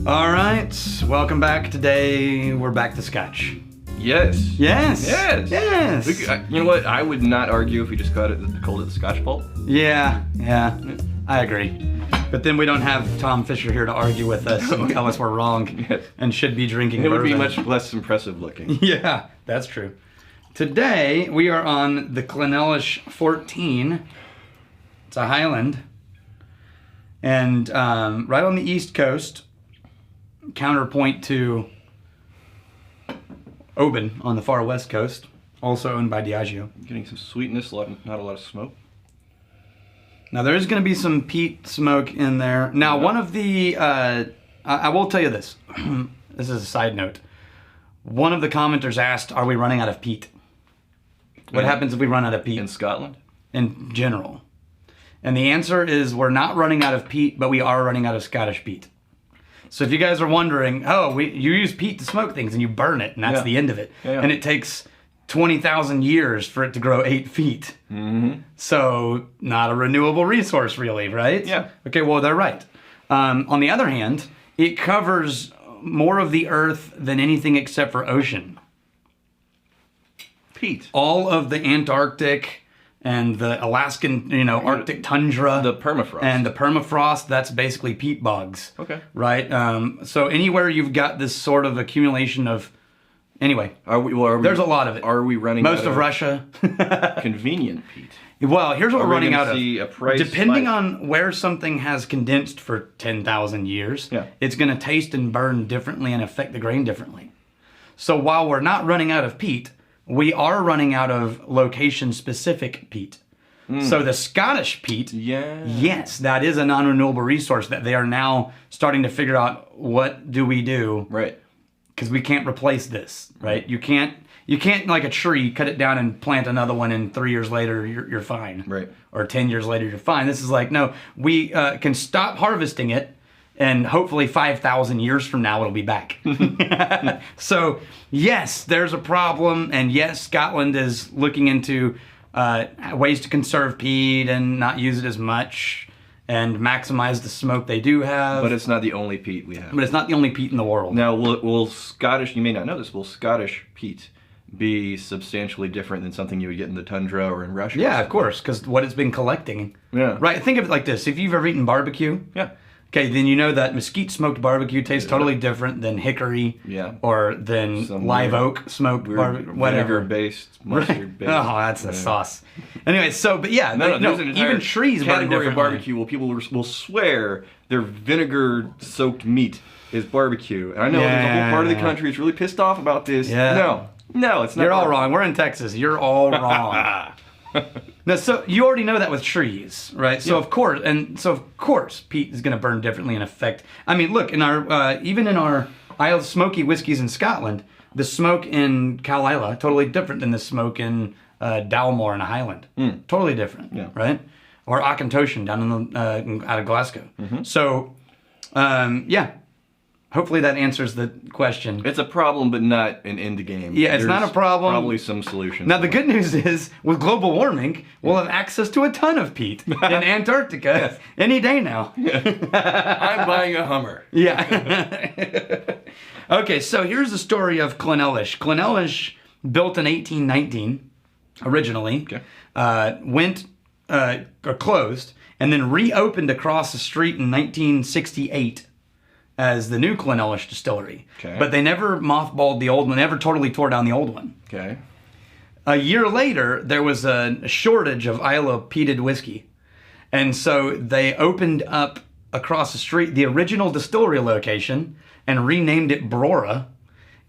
All right, welcome back. Today we're back to Scotch. Yes. Yes. Yes. Yes. You know what? I would not argue if we just called it the Scotch Pulp. Yeah, I agree. But then we don't have Tom Fisher here to argue with us and tell us we're wrong and should be drinking It would bourbon. be much less impressive looking. Yeah, that's true. Today we are on the Clynelish 14. It's a Highland. And right on the East Coast, counterpoint to Oban on the far West Coast, also owned by Diageo. Getting some sweetness, not a lot of smoke. Now there's going to be some peat smoke in there. Now one of the, I will tell you this, this is a side note. One of the commenters asked, are we running out of peat? What happens if we run out of peat? In Scotland? In general. And the answer is we're not running out of peat, but we are running out of Scottish peat. So if you guys are wondering, you use peat to smoke things and you burn it and that's the end of it. Yeah. And it takes 20,000 years for it to grow 8 feet. Mm-hmm. So not a renewable resource really, right? Yeah. Okay, well, they're right. On the other hand, it covers more of the earth than anything except for ocean. Peat. All of the Antarctic and the Alaskan, Arctic tundra. The permafrost. And the permafrost, that's basically peat bogs. Okay. Right? So anywhere you've got this sort of accumulation of... Anyway, there's a lot of it. Are we running Most out of Russia. convenient peat? Well, here's what we're running out of. See a price Depending spike? on where something has condensed for 10,000 years, it's going to taste and burn differently and affect the grain differently. So while we're not running out of peat, we are running out of location-specific peat. So the Scottish peat, yes, that is a non-renewable resource that they are now starting to figure out what do we do. Right. Because we can't replace this, right? You can't like a tree, cut it down and plant another one and 3 years later you're fine. Right. Or 10 years later you're fine. This is like, no, we can stop harvesting it and hopefully 5,000 years from now it'll be back. So yes, there's a problem, and yes, Scotland is looking into ways to conserve peat and not use it as much and maximize the smoke they do have. But it's not the only peat we have. But it's not the only peat in the world. Now, will Scottish, you may not know this, will Scottish peat be substantially different than something you would get in the tundra or in Russia? Yeah, of course, because what it's been collecting. Yeah. Right, think of it like this. If you've ever eaten barbecue, okay, then you know that mesquite smoked barbecue tastes totally different than hickory or than live oak smoked barbecue, whatever. Vinegar-based, mustard-based. Oh, that's a sauce. Anyway, so, but yeah, even trees burn category differently. of barbecue where people will swear their vinegar-soaked meat is barbecue. And I know there's a whole part of the country that's really pissed off about this. Yeah. No, it's not. You're all wrong. We're in Texas. You're all wrong. Now, so you already know that with trees, right? So of course, peat is going to burn differently and affect. I mean, look, in our even in our Isle smoky whiskeys in Scotland, the smoke in Clynelish totally different than the smoke in Dalmore in a Highland. Totally different, right? Or Auchentoshan down in the out of Glasgow. So, hopefully that answers the question. It's a problem, but not an end game. Yeah, it's not a problem. Probably some solutions. Now, the good news is, with global warming, we'll have access to a ton of peat in Antarctica any day now. I'm buying a Hummer. Yeah. Okay, so here's the story of Clynelish. Clynelish, built in 1819, originally, closed, and then reopened across the street in 1968. As the new Clynelish Distillery. Okay. But they never mothballed the old one, never totally tore down the old one. Okay. A year later, there was a shortage of Islay peated whiskey. And so they opened up across the street the original distillery location and renamed it Brora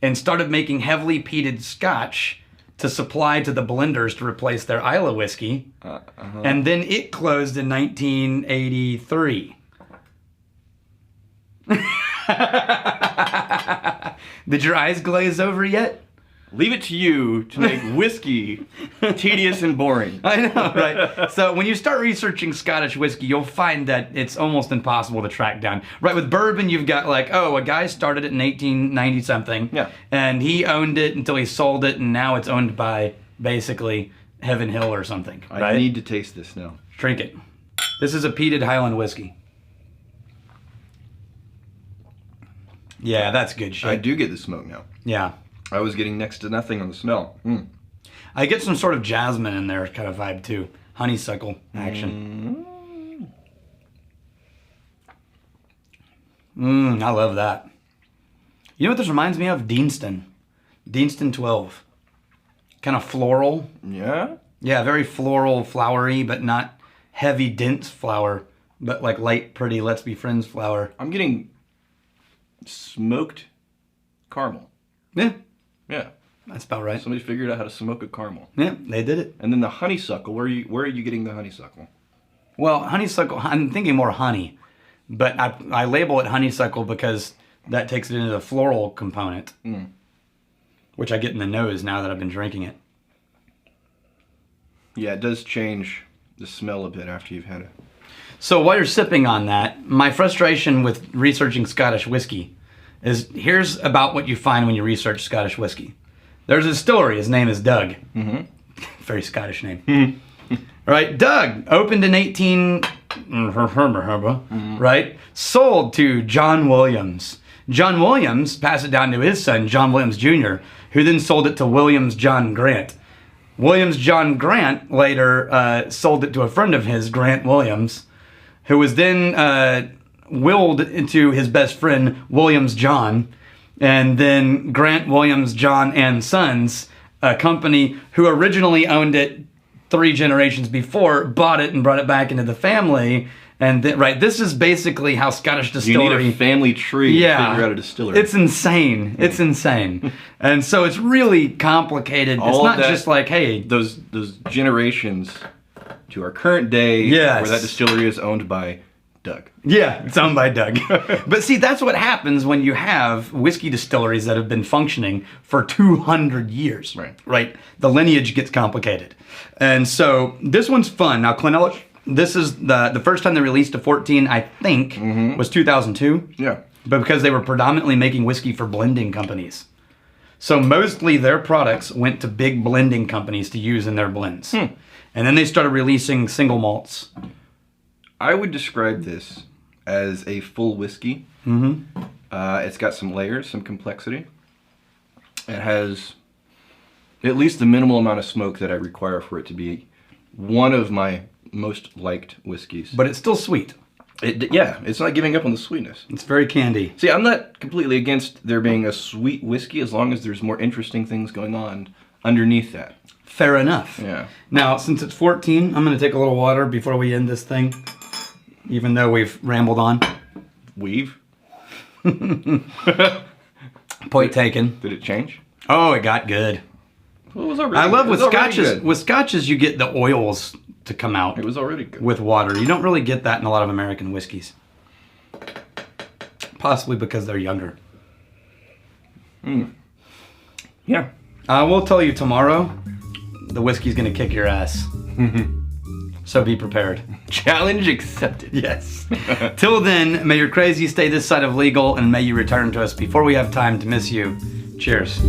and started making heavily peated scotch to supply to the blenders to replace their Islay whiskey. And then it closed in 1983. Did your eyes glaze over yet? Leave it to you to make whiskey tedious and boring. I know, right? So when you start researching Scottish whiskey, you'll find that it's almost impossible to track down. Right, with bourbon, you've got like, a guy started it in 1890-something. Yeah. And he owned it until he sold it, and now it's owned by, basically, Heaven Hill or something, right? I need to taste this now. Drink it. This is a peated Highland whiskey. Yeah, that's good shit. I do get the smoke now. Yeah. I was getting next to nothing on the smell. I get some sort of jasmine in there kind of vibe too. Honeysuckle action. I love that. You know what this reminds me of? Deanston. Deanston 12. Kind of floral. Yeah? Yeah, very floral, flowery, but not heavy, dense flower. But like light, pretty, let's be friends flower. I'm getting smoked caramel. Yeah, Yeah. that's about right. Somebody figured out how to smoke a caramel. Yeah, they did it. And then the honeysuckle. Where are you getting the honeysuckle? Well, honeysuckle, I'm thinking more honey. But I label it honeysuckle because that takes it into the floral component. Which I get in the nose now that I've been drinking it. Yeah, it does change the smell a bit after you've had it. So while you're sipping on that, my frustration with researching Scottish whiskey is here's about what you find when you research Scottish whiskey. There's a distillery. His name is Doug. Very Scottish name. Right? Doug opened in 18... right? Sold to John Williams. John Williams passed it down to his son, John Williams Jr., who then sold it to Williams John Grant. Williams John Grant later sold it to a friend of his, Grant Williams, who was then willed into his best friend, Williams John, and then Grant Williams John and Sons, a company who originally owned it 3 generations before, bought it and brought it back into the family. And right, this is basically how Scottish distillery... You need a family tree to figure out a distillery. It's insane. It's insane. And so it's really complicated. It's not just like, hey... Those generations to our current day where that distillery is owned by Doug. Yeah, it's owned by Doug. But see, that's what happens when you have whiskey distilleries that have been functioning for 200 years. Right? The lineage gets complicated. And so this one's fun. Now, Clynelish, this is the first time they released a 14, I think, was 2002. Yeah. But because they were predominantly making whiskey for blending companies. So mostly their products went to big blending companies to use in their blends. And then they started releasing single malts. I would describe this as a full whiskey. It's got some layers, some complexity. It has at least the minimal amount of smoke that I require for it to be one of my most liked whiskeys. But it's still sweet. Yeah, it's not giving up on the sweetness. It's very candy. See, I'm not completely against there being a sweet whiskey as long as there's more interesting things going on underneath that. Fair enough. Yeah. Now, since it's 14, I'm going to take a little water before we end this thing. Even though we've rambled on. Point taken. Did it change? Oh, it got good. Well, it was already I love with scotches. With scotches, you get the oils to come out. It was already good. With water. You don't really get that in a lot of American whiskeys. Possibly because they're younger. Yeah. I will tell you tomorrow, the whiskey's going to kick your ass. So be prepared. Challenge accepted. Yes. Till then, may your crazy stay this side of legal, and may you return to us before we have time to miss you. Cheers.